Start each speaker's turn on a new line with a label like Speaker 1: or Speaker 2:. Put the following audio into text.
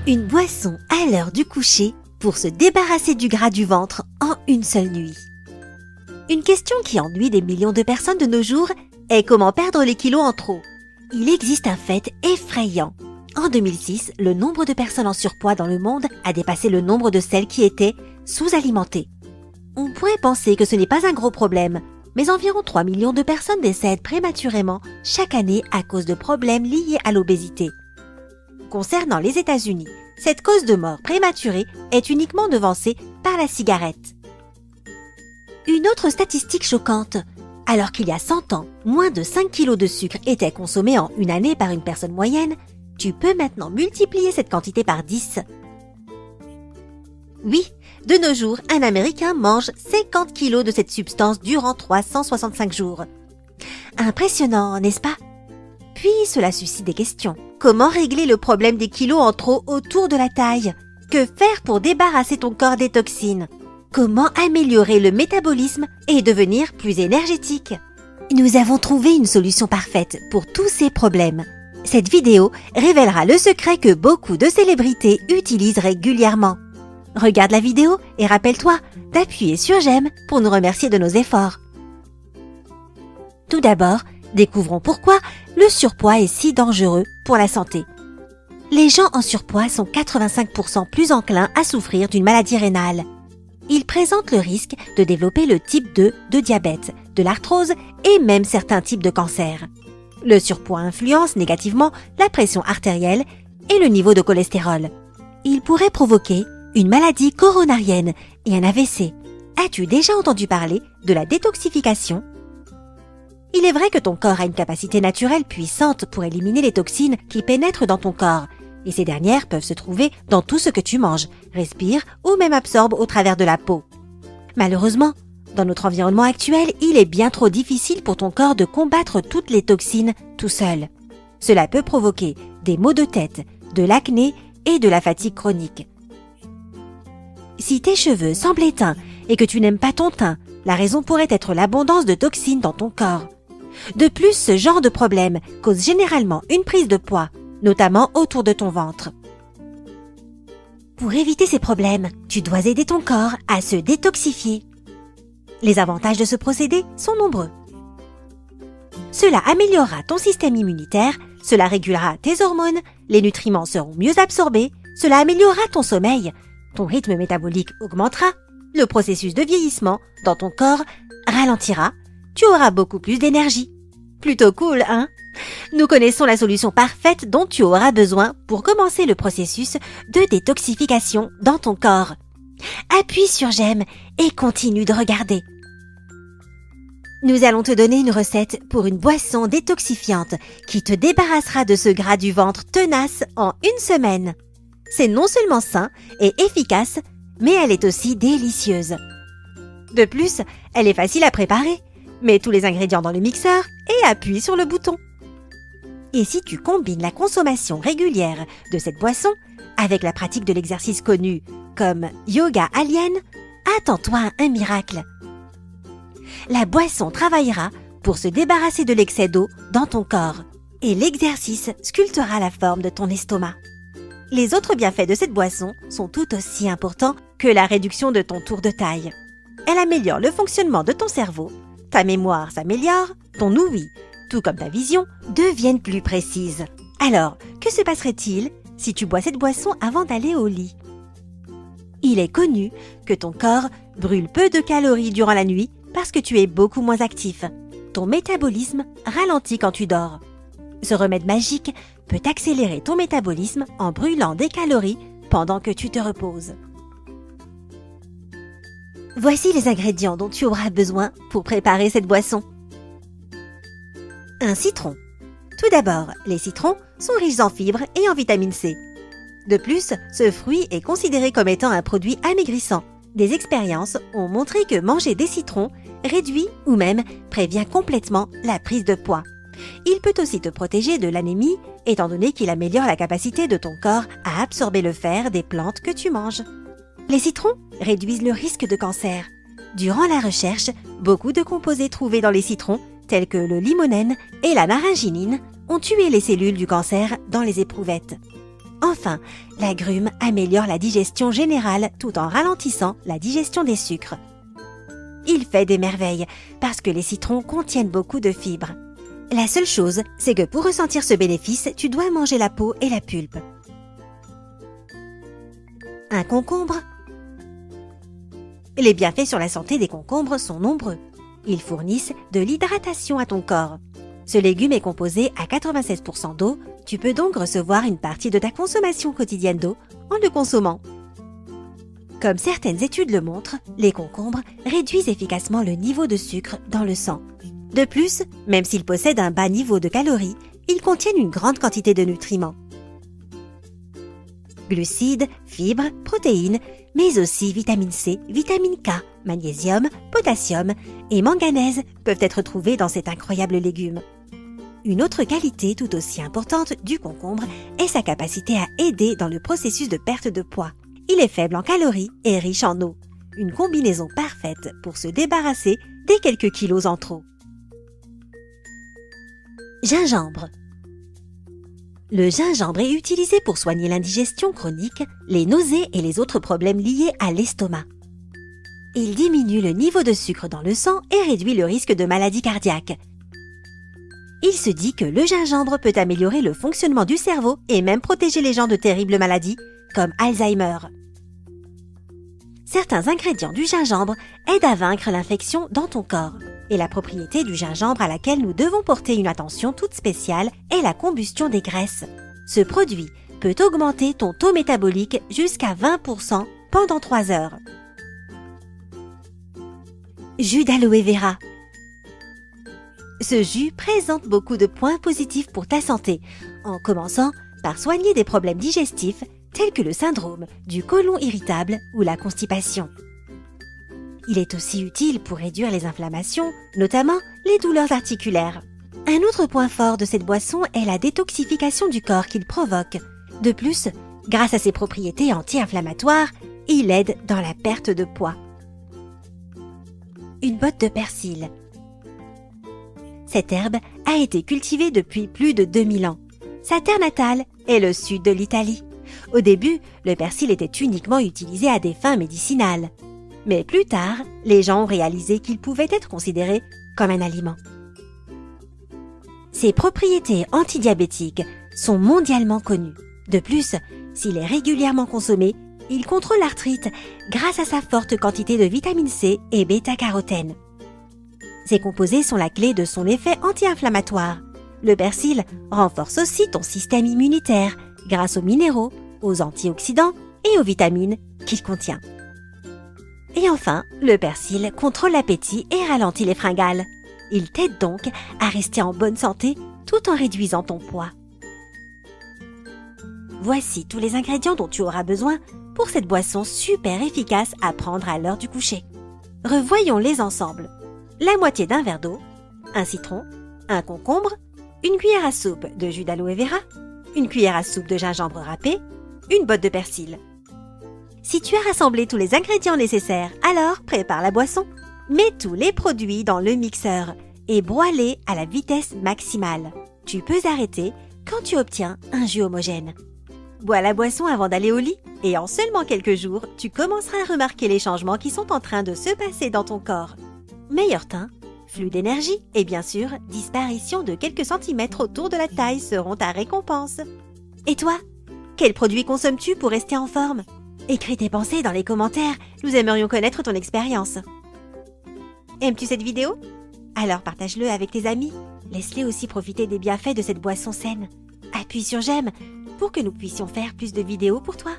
Speaker 1: Une boisson à l'heure du coucher pour se débarrasser du gras du ventre en une seule nuit. Une question qui ennuie des millions de personnes de nos jours est comment perdre les kilos en trop. Il existe un fait effrayant. En 2006, le nombre de personnes en surpoids dans le monde a dépassé le nombre de celles qui étaient sous-alimentées. On pourrait penser que ce n'est pas un gros problème, mais environ 3 millions de personnes décèdent prématurément chaque année à cause de problèmes liés à l'obésité. Concernant les États-Unis, cette cause de mort prématurée est uniquement devancée par la cigarette. Une autre statistique choquante, alors qu'il y a 100 ans, moins de 5 kilos de sucre étaient consommés en une année par une personne moyenne, tu peux maintenant multiplier cette quantité par 10. Oui, de nos jours, un Américain mange 50 kilos de cette substance durant 365 jours. Impressionnant, n'est-ce pas? Puis cela suscite des questions. Comment régler le problème des kilos en trop autour de la taille? Que faire pour débarrasser ton corps des toxines? Comment améliorer le métabolisme et devenir plus énergétique? Nous avons trouvé une solution parfaite pour tous ces problèmes. Cette vidéo révélera le secret que beaucoup de célébrités utilisent régulièrement. Regarde la vidéo et rappelle-toi d'appuyer sur j'aime pour nous remercier de nos efforts. Tout d'abord, découvrons pourquoi le surpoids est si dangereux pour la santé. Les gens en surpoids sont 85% plus enclins à souffrir d'une maladie rénale. Ils présentent le risque de développer le type 2 de diabète, de l'arthrose et même certains types de cancers. Le surpoids influence négativement la pression artérielle et le niveau de cholestérol. Il pourrait provoquer une maladie coronarienne et un AVC. As-tu déjà entendu parler de la détoxification? Il est vrai que ton corps a une capacité naturelle puissante pour éliminer les toxines qui pénètrent dans ton corps, et ces dernières peuvent se trouver dans tout ce que tu manges, respires ou même absorbes au travers de la peau. Malheureusement, dans notre environnement actuel, il est bien trop difficile pour ton corps de combattre toutes les toxines tout seul. Cela peut provoquer des maux de tête, de l'acné et de la fatigue chronique. Si tes cheveux semblent éteints et que tu n'aimes pas ton teint, la raison pourrait être l'abondance de toxines dans ton corps. De plus, ce genre de problème cause généralement une prise de poids, notamment autour de ton ventre. Pour éviter ces problèmes, tu dois aider ton corps à se détoxifier. Les avantages de ce procédé sont nombreux. Cela améliorera ton système immunitaire, cela régulera tes hormones, les nutriments seront mieux absorbés, cela améliorera ton sommeil, ton rythme métabolique augmentera, le processus de vieillissement dans ton corps ralentira, tu auras beaucoup plus d'énergie. Plutôt cool, hein? Nous connaissons la solution parfaite dont tu auras besoin pour commencer le processus de détoxification dans ton corps. Appuie sur j'aime et continue de regarder. Nous allons te donner une recette pour une boisson détoxifiante qui te débarrassera de ce gras du ventre tenace en une semaine. C'est non seulement sain et efficace, mais elle est aussi délicieuse. De plus, elle est facile à préparer. Mets tous les ingrédients dans le mixeur et appuie sur le bouton. Et si tu combines la consommation régulière de cette boisson avec la pratique de l'exercice connu comme yoga alien, attends-toi à un miracle. La boisson travaillera pour se débarrasser de l'excès d'eau dans ton corps et l'exercice sculptera la forme de ton estomac. Les autres bienfaits de cette boisson sont tout aussi importants que la réduction de ton tour de taille. Elle améliore le fonctionnement de ton cerveau, ta mémoire s'améliore, ton ouïe, tout comme ta vision, deviennent plus précises. Alors, que se passerait-il si tu bois cette boisson avant d'aller au lit? Il est connu que ton corps brûle peu de calories durant la nuit parce que tu es beaucoup moins actif. Ton métabolisme ralentit quand tu dors. Ce remède magique peut accélérer ton métabolisme en brûlant des calories pendant que tu te reposes. Voici les ingrédients dont tu auras besoin pour préparer cette boisson. Un citron. Tout d'abord, les citrons sont riches en fibres et en vitamine C. De plus, ce fruit est considéré comme étant un produit amaigrissant. Des expériences ont montré que manger des citrons réduit ou même prévient complètement la prise de poids. Il peut aussi te protéger de l'anémie, étant donné qu'il améliore la capacité de ton corps à absorber le fer des plantes que tu manges. Les citrons réduisent le risque de cancer. Durant la recherche, beaucoup de composés trouvés dans les citrons, tels que le limonène et la naringinine, ont tué les cellules du cancer dans les éprouvettes. Enfin, l'agrumes améliore la digestion générale tout en ralentissant la digestion des sucres. Il fait des merveilles parce que les citrons contiennent beaucoup de fibres. La seule chose, c'est que pour ressentir ce bénéfice, tu dois manger la peau et la pulpe. Un concombre? Les bienfaits sur la santé des concombres sont nombreux. Ils fournissent de l'hydratation à ton corps. Ce légume est composé à 96% d'eau, tu peux donc recevoir une partie de ta consommation quotidienne d'eau en le consommant. Comme certaines études le montrent, les concombres réduisent efficacement le niveau de sucre dans le sang. De plus, même s'ils possèdent un bas niveau de calories, ils contiennent une grande quantité de nutriments. Glucides, fibres, protéines, mais aussi vitamine C, vitamine K, magnésium, potassium et manganèse peuvent être trouvés dans cet incroyable légume. Une autre qualité tout aussi importante du concombre est sa capacité à aider dans le processus de perte de poids. Il est faible en calories et riche en eau. Une combinaison parfaite pour se débarrasser des quelques kilos en trop. Gingembre. Le gingembre est utilisé pour soigner l'indigestion chronique, les nausées et les autres problèmes liés à l'estomac. Il diminue le niveau de sucre dans le sang et réduit le risque de maladie cardiaque. Il se dit que le gingembre peut améliorer le fonctionnement du cerveau et même protéger les gens de terribles maladies, comme Alzheimer. Certains ingrédients du gingembre aident à vaincre l'infection dans ton corps. Et la propriété du gingembre à laquelle nous devons porter une attention toute spéciale est la combustion des graisses. Ce produit peut augmenter ton taux métabolique jusqu'à 20% pendant 3 heures. Jus d'aloe vera. Ce jus présente beaucoup de points positifs pour ta santé, en commençant par soigner des problèmes digestifs tels que le syndrome du côlon irritable ou la constipation. Il est aussi utile pour réduire les inflammations, notamment les douleurs articulaires. Un autre point fort de cette boisson est la détoxification du corps qu'il provoque. De plus, grâce à ses propriétés anti-inflammatoires, il aide dans la perte de poids. Une botte de persil. Cette herbe a été cultivée depuis plus de 2000 ans. Sa terre natale est le sud de l'Italie. Au début, le persil était uniquement utilisé à des fins médicinales. Mais plus tard, les gens ont réalisé qu'il pouvait être considéré comme un aliment. Ses propriétés antidiabétiques sont mondialement connues. De plus, s'il est régulièrement consommé, il contrôle l'arthrite grâce à sa forte quantité de vitamine C et bêta-carotène. Ces composés sont la clé de son effet anti-inflammatoire. Le persil renforce aussi ton système immunitaire grâce aux minéraux, aux antioxydants et aux vitamines qu'il contient. Et enfin, le persil contrôle l'appétit et ralentit les fringales. Il t'aide donc à rester en bonne santé tout en réduisant ton poids. Voici tous les ingrédients dont tu auras besoin pour cette boisson super efficace à prendre à l'heure du coucher. Revoyons-les ensemble. La moitié d'un verre d'eau, un citron, un concombre, une cuillère à soupe de jus d'aloe vera, une cuillère à soupe de gingembre râpé, une botte de persil. Si tu as rassemblé tous les ingrédients nécessaires, alors prépare la boisson. Mets tous les produits dans le mixeur et broie-les à la vitesse maximale. Tu peux arrêter quand tu obtiens un jus homogène. Bois la boisson avant d'aller au lit et en seulement quelques jours, tu commenceras à remarquer les changements qui sont en train de se passer dans ton corps. Meilleur teint, flux d'énergie et bien sûr, disparition de quelques centimètres autour de la taille seront ta récompense. Et toi, quels produits consommes-tu pour rester en forme ? Écris tes pensées dans les commentaires, nous aimerions connaître ton expérience. Aimes-tu cette vidéo ? Alors partage-le avec tes amis. Laisse-les aussi profiter des bienfaits de cette boisson saine. Appuie sur j'aime pour que nous puissions faire plus de vidéos pour toi.